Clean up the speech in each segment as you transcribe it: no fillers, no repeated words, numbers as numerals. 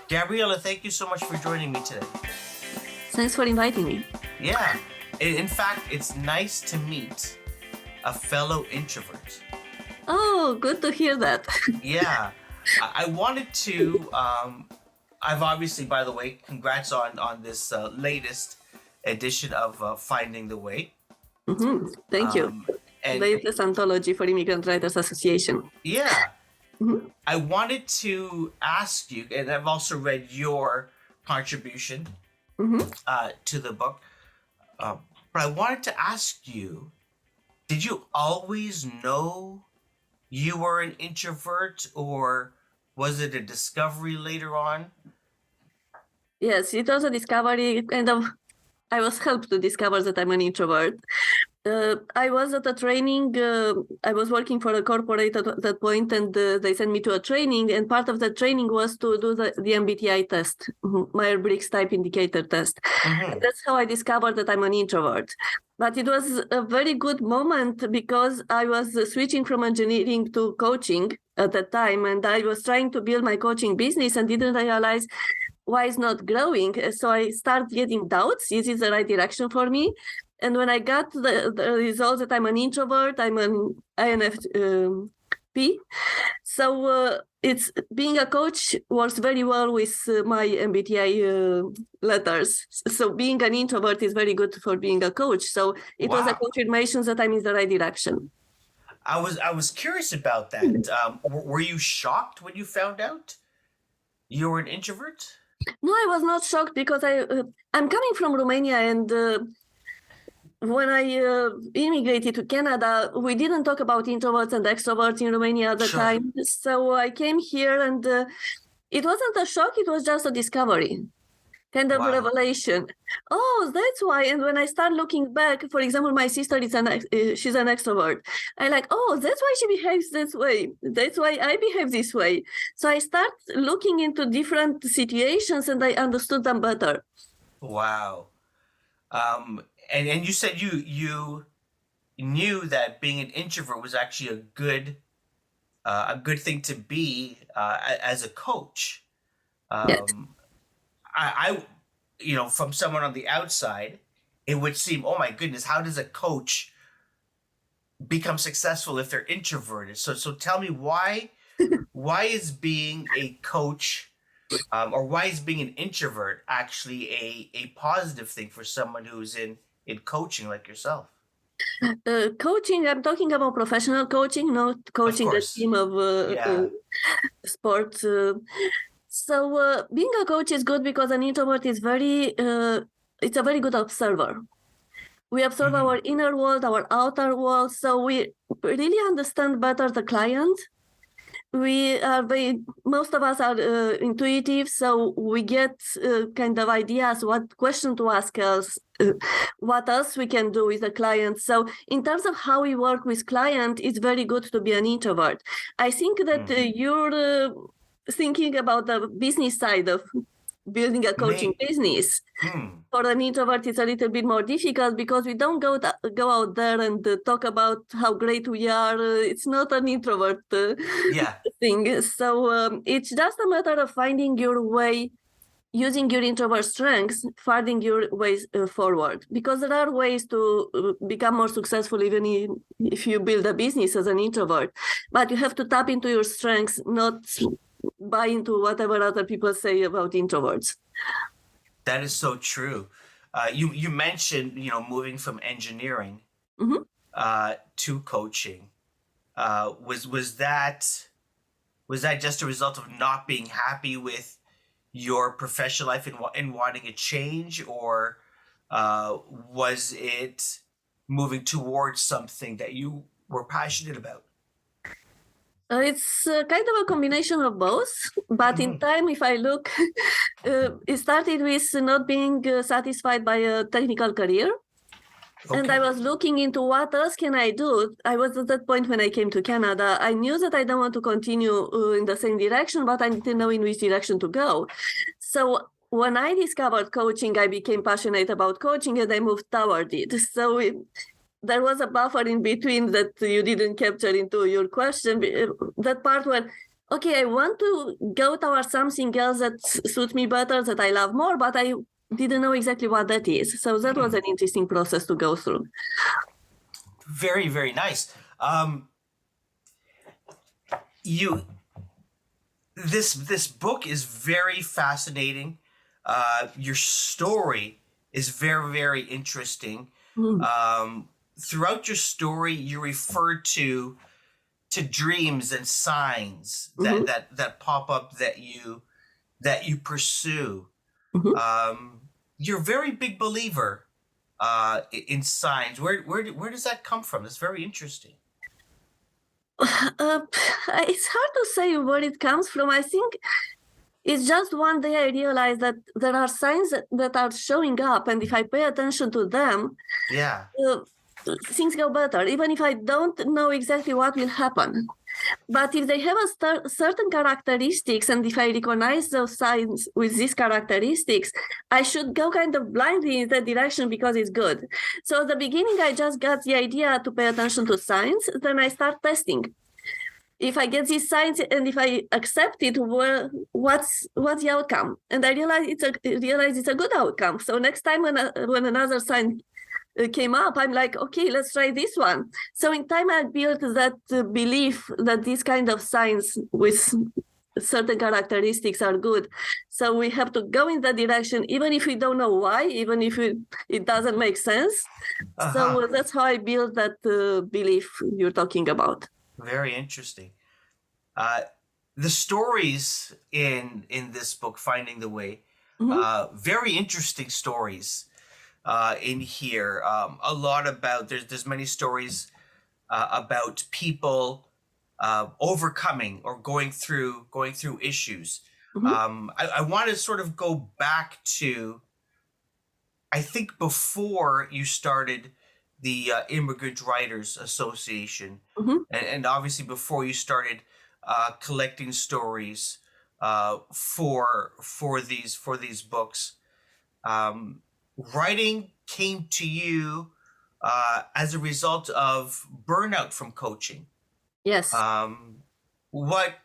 Gabriela, thank you so much for joining me today. Thanks for inviting me. Yeah, in fact, it's nice to meet a fellow introvert. Oh, good to hear that. Yeah, I wanted to. I've obviously, by the way, congrats on this latest edition of Finding the Way. Thank you. And Latest anthology for Immigrant Writers Association. yeah, I wanted to ask you, and I've also read your contribution to the book, but I wanted to ask you, did you always know you were an introvert, or was it a discovery later on? Yes, it was a discovery. I was helped to discover that I'm an introvert. I was at a training. I was working for a corporate at that point, and they sent me to a training. And part of the training was to do the MBTI test, Myers-Briggs Type Indicator test. And that's how I discovered that I'm an introvert. But it was a very good moment because I was switching from engineering to coaching at that time, and I was trying to build my coaching business and didn't realize why it's not growing. So I started getting doubts. Is this the right direction for me? And when I got the results that I'm an introvert, I'm an INFP. So it's being a coach works very well with my MBTI letters. So being an introvert is very good for being a coach. So it was a confirmation that I'm in the right direction. I was curious about that. Were you shocked when you found out you were an introvert? No, I was not shocked because I'm coming from Romania, and when I immigrated to Canada, we didn't talk about introverts and extroverts in Romania at the time. So I came here, and it wasn't a shock, it was just a discovery, kind of revelation. Oh, that's why. And when I start looking back, for example, my sister she's an extrovert. I like, oh, that's why she behaves this way. That's why I behave this way. So I start looking into different situations, and I understood them better. Wow. And you said you knew that being an introvert was actually a good thing to be as a coach. Yes. I from someone on the outside, it would seem, oh my goodness, how does a coach become successful if they're introverted? So tell me why is being a coach or why is being an introvert actually a positive thing for someone who's in coaching like yourself? Coaching, I'm talking about professional coaching, not coaching a team of sports. So being a coach is good because an introvert is it's a very good observer. We observe our inner world, our outer world, so we really understand better the client. Most of us are intuitive, so we get kind of ideas what question to ask us, what else we can do with the client. So in terms of how we work with client, it's very good to be an introvert. I think that you're thinking about the business side of building a coaching business. For an introvert, it's a little bit more difficult because we don't go out there and talk about how great we are. It's not an introvert thing. So it's just a matter of finding your way, using your introvert strengths, finding your ways forward. Because there are ways to become more successful even if you build a business as an introvert. But you have to tap into your strengths, not buy into whatever other people say about introverts. That is so true. You mentioned moving from engineering to coaching. Was that just a result of not being happy with your professional life and wanting a change, or was it moving towards something that you were passionate about? It's kind of a combination of both, but in time, if I look, it started with not being satisfied by a technical career. Okay. And I was looking into what else can I do. I was at that point when I came to Canada. I knew that I don't want to continue in the same direction, but I didn't know in which direction to go. So when I discovered coaching, I became passionate about coaching and I moved toward it. So there was a buffer in between that you didn't capture into your question. That part where, okay, I want to go towards something else that suits me better, that I love more, but I didn't know exactly what that is. So that was an interesting process to go through. Very, very nice. You this book is very fascinating. Your story is very, very interesting. Throughout your story, you refer to dreams and signs that pop up that you pursue. You're a very big believer in signs. Where does that come from? It's very interesting. It's hard to say where it comes from. I think it's just one day I realized that there are signs that are showing up, and if I pay attention to them, things go better, even if I don't know exactly what will happen. But if they have a certain characteristics, and if I recognize those signs with these characteristics, I should go kind of blindly in that direction because it's good. So at the beginning, I just got the idea to pay attention to signs. Then I start testing. If I get these signs and if I accept it, what's the outcome? And I realize it's a good outcome. So next time when another sign came up, I'm like, okay, let's try this one. So in time, I built that belief that these kind of signs with certain characteristics are good. So we have to go in that direction, even if we don't know why, even if it doesn't make sense. So that's how I built that belief you're talking about. Very interesting. The stories in this book, Finding the Way, very interesting stories. In here, a lot about there's many stories about people overcoming or going through issues. I want to sort of go back to, I think, before you started the Immigrant Writers Association, and obviously before you started collecting stories for these books. Writing came to you as a result of burnout from coaching. Yes. What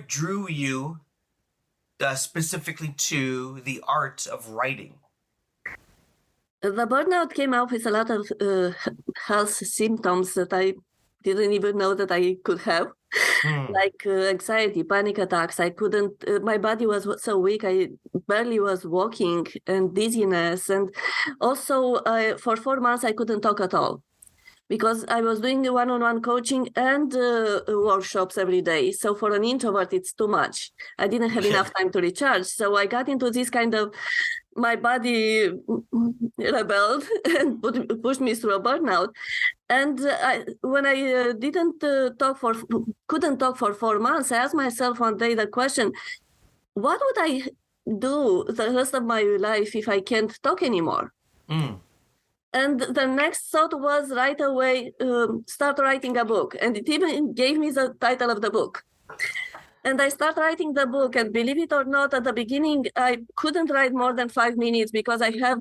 drew you specifically to the art of writing? The burnout came out with a lot of health symptoms that I didn't even know that I could have. Like anxiety, panic attacks. I couldn't, my body was so weak, I barely was walking, and dizziness. And also for 4 months, I couldn't talk at all because I was doing one-on-one coaching and workshops every day. So for an introvert, it's too much. I didn't have enough time to recharge. So I got into this kind of, my body rebelled and pushed me through a burnout. And when I couldn't talk for 4 months, I asked myself one day the question, what would I do the rest of my life if I can't talk anymore? And the next thought was right away, start writing a book. And it even gave me the title of the book. And I started writing the book, and believe it or not, at the beginning, I couldn't write more than 5 minutes because I have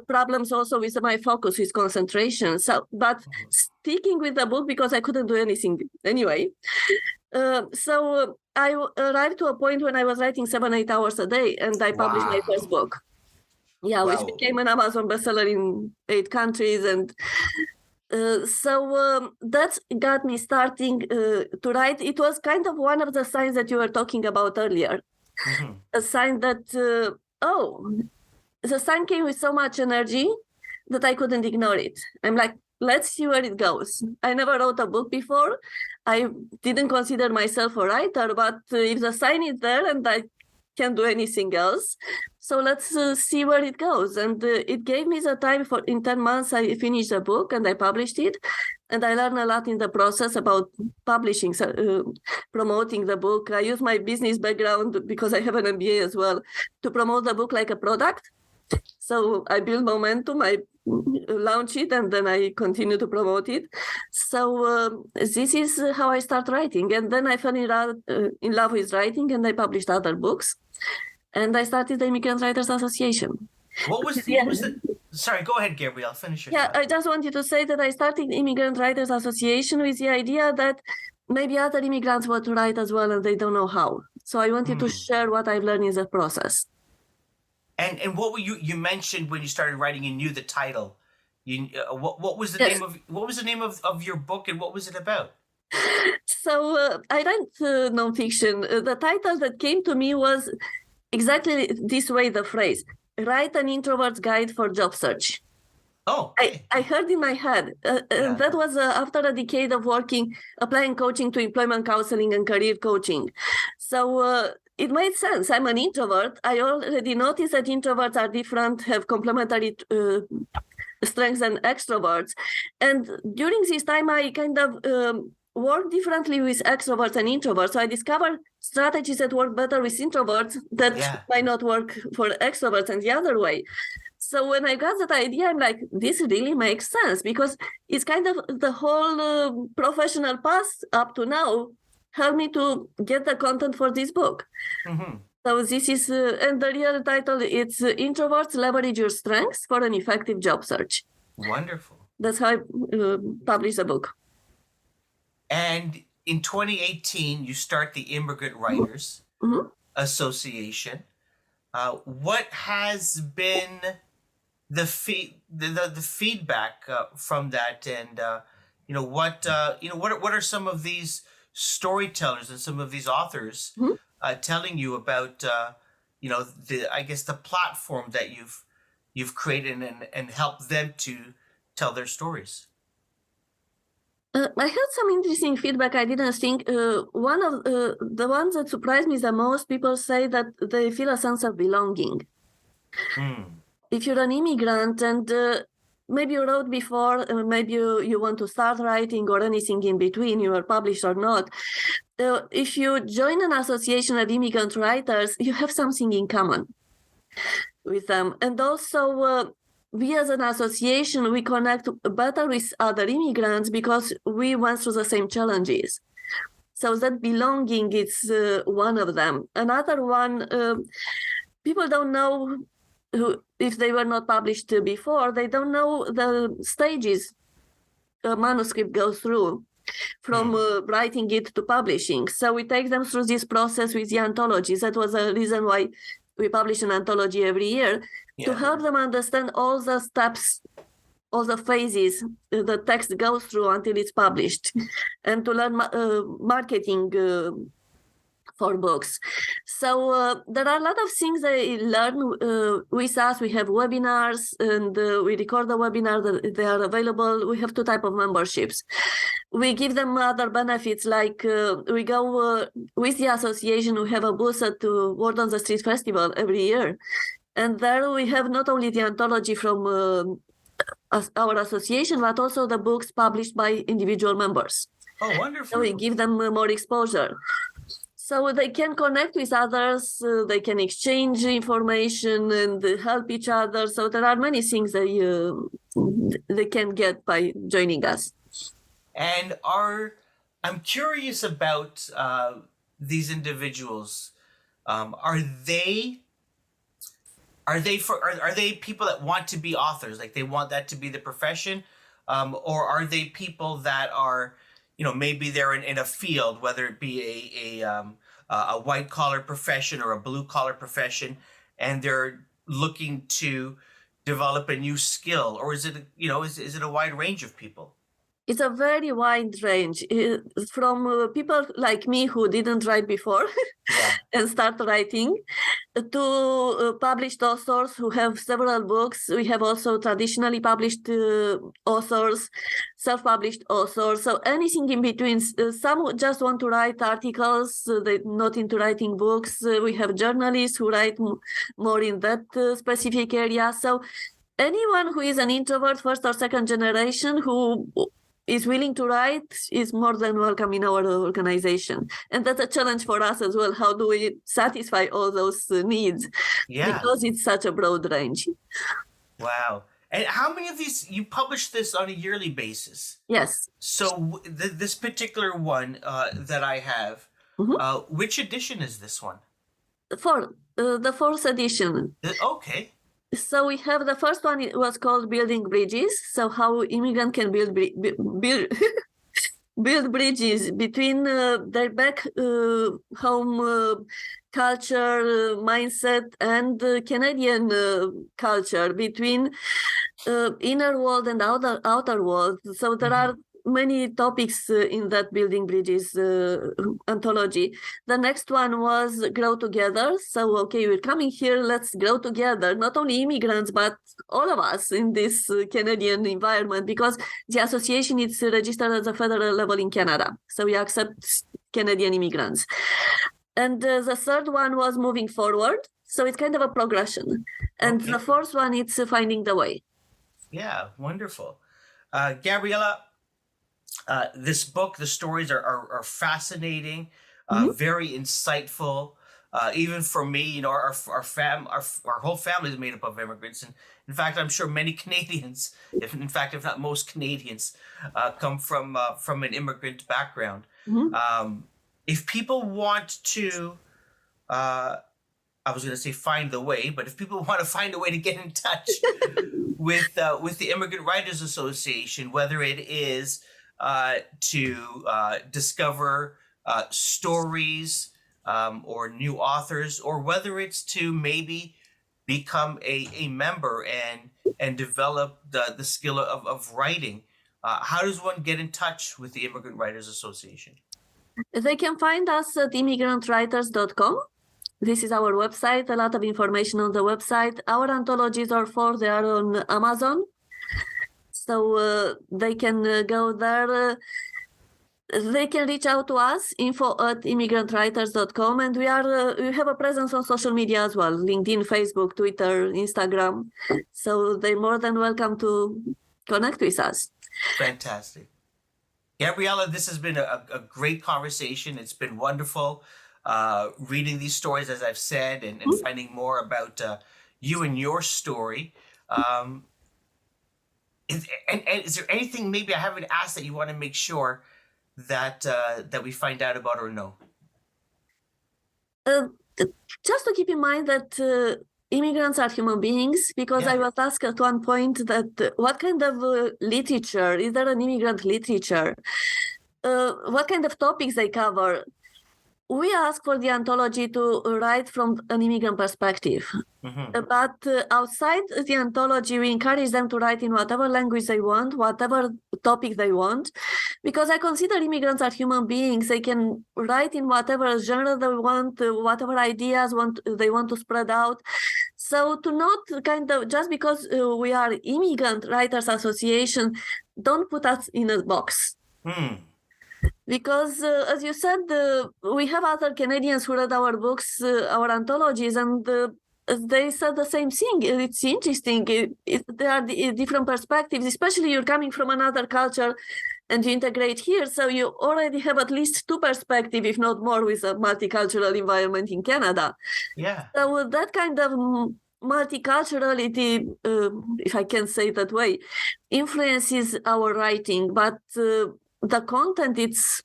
problems also with my focus, with concentration. So, but sticking with the book because I couldn't do anything anyway. So I arrived to a point when I was writing 7-8 hours a day, and I published my first book. Yeah, which became an Amazon bestseller in 8 countries. And so that got me starting to write. It was kind of one of the signs that you were talking about earlier. A sign that, the sign came with so much energy that I couldn't ignore it. I'm like, let's see where it goes. I never wrote a book before. I didn't consider myself a writer, but if the sign is there and I can't do anything else, so let's see where it goes. And it gave me the time in 10 months, I finished the book and I published it. And I learned a lot in the process about publishing, promoting the book. I use my business background because I have an MBA as well to promote the book like a product. So I build momentum, I launch it, and then I continue to promote it. So this is how I start writing. And then I fell in love with writing, and I published other books. And I started the Immigrant Writers Association. What was the sorry, go ahead, Gabrielle, finish your thought. I just wanted to say that I started the Immigrant Writers Association with the idea that maybe other immigrants want to write as well and they don't know how. So I wanted to share what I've learned in the process. And what were you mentioned when you started writing? You knew the title. What was the name of your book, and what was it about? So I write nonfiction. The title that came to me was exactly this way: the phrase "Write an introvert's guide for job search." Oh, okay. I heard in my head, and that was after a decade of applying coaching to employment counseling and career coaching. So it made sense. I'm an introvert. I already noticed that introverts are different, have complementary strengths than extroverts. And during this time, I kind of work differently with extroverts and introverts. So I discovered strategies that work better with introverts that might not work for extroverts and the other way. So when I got that idea, I'm like, this really makes sense because it's kind of the whole professional path up to now helped me to get the content for this book. Mm-hmm. So this is, and the real title, it's Introverts Leverage Your Strengths for an Effective Job Search. Wonderful. That's how I published the book. And in 2018, you start the Immigrant Writers Association. What has been the feedback from that, and what are some of these storytellers and some of these authors telling you about the platform that you've created and helped them to tell their stories? I had some interesting feedback. I didn't think one of the ones that surprised me the most, people say that they feel a sense of belonging. If you're an immigrant and maybe you wrote before, maybe you want to start writing or anything in between, you were published or not. If you join an association of immigrant writers, you have something in common with them. And also, we as an association, we connect better with other immigrants because we went through the same challenges. So that belonging is one of them. Another one, people don't know if they were not published before, they don't know the stages a manuscript goes through from writing it to publishing. So we take them through this process with the anthologies. That was a reason why we publish an anthology every year, to help them understand all the steps, all the phases the text goes through until it's published, and to learn marketing for books. So there are a lot of things they learn with us. We have webinars, and we record the webinar. They are available. We have two types of memberships. We give them other benefits, like we go with the association. We have a booth at Word on the Street Festival every year. And there we have not only the anthology from our association, but also the books published by individual members. Oh, wonderful. So we give them more exposure. So they can connect with others, they can exchange information and help each other. So there are many things that they can get by joining us. And I'm curious about these individuals. Are they people that want to be authors, like they want that to be the profession, or are they people that are, maybe they're in a field, whether it be a white collar profession or a blue collar profession, and they're looking to develop a new skill, or is it is it a wide range of people? It's a very wide range, from people like me who didn't write before and start writing, to published authors who have several books. We have also traditionally published authors, self-published authors, so anything in between. Some just want to write articles, they're not into writing books. We have journalists who write more in that specific area. So anyone who is an introvert, first or second generation, who is willing to write is more than welcome in our organization. And that's a challenge for us as well. How do we satisfy all those needs? Because it's such a broad range. Wow. And how many of these, you publish this on a yearly basis? Yes. So this particular one that I have, which edition is this one? The fourth edition. Okay. So we have the first one, it was called Building Bridges. So how immigrant can build build bridges between their back home culture, mindset, and Canadian culture, between inner world and outer world. So there are many topics in that Building Bridges anthology. The next one was Grow Together. So, okay, we're coming here, let's grow together, not only immigrants, but all of us in this Canadian environment, because the association is registered at the federal level in Canada. So we accept Canadian immigrants. And the third one was Moving Forward. So it's kind of a progression. And the fourth one, it's Finding the Way. Yeah, wonderful. Gabriela, this book, the stories are fascinating, very insightful. Even for me, you know, our whole family is made up of immigrants, and in fact, I'm sure many Canadians, if not most Canadians, come from an immigrant background. If people want to, I was going to say find the way, but if people want to find a way to get in touch with the Immigrant Writers Association, whether it is to discover stories or new authors, or whether it's to maybe become a member and develop the skill of writing, how does one get in touch with the Immigrant Writers Association? They can find us at immigrantwriters.com. This is our website, a lot of information on the website. Our anthologies are they are on Amazon. So they can go there. They can reach out to us, info@immigrantwriters.com. And we have a presence on social media as well, LinkedIn, Facebook, Twitter, Instagram. So they're more than welcome to connect with us. Fantastic. Gabriela, this has been a great conversation. It's been wonderful reading these stories, as I've said, and finding more about you and your story. Is there anything maybe I haven't asked that you want to make sure that we find out about or know? Just to keep in mind that immigrants are human beings, because I was asked at one point that what kind of literature, is there an immigrant literature? What kind of topics they cover? We ask for the anthology to write from an immigrant perspective. But outside the anthology, we encourage them to write in whatever language they want, whatever topic they want, because I consider immigrants are human beings. They can write in whatever genre they want, whatever ideas they want to spread out. So to not just because we are Immigrant Writers Association, don't put us in a box. Because, as you said, we have other Canadians who read our books, our anthologies, and they said the same thing. It's interesting. There are different perspectives, especially you're coming from another culture and you integrate here. So you already have at least two perspectives, if not more, with a multicultural environment in Canada. Yeah. So that kind of multiculturality, if I can say it that way, influences our writing. But the content, it's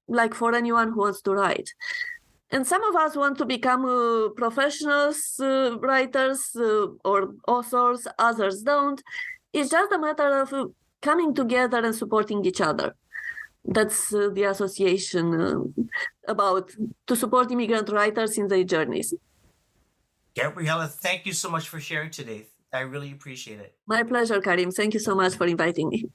like for anyone who wants to write. And some of us want to become professionals, writers or authors, others don't. It's just a matter of coming together and supporting each other. That's the association about, to support immigrant writers in their journeys. Gabriela, thank you so much for sharing today. I really appreciate it. My pleasure, Karim. Thank you so much for inviting me.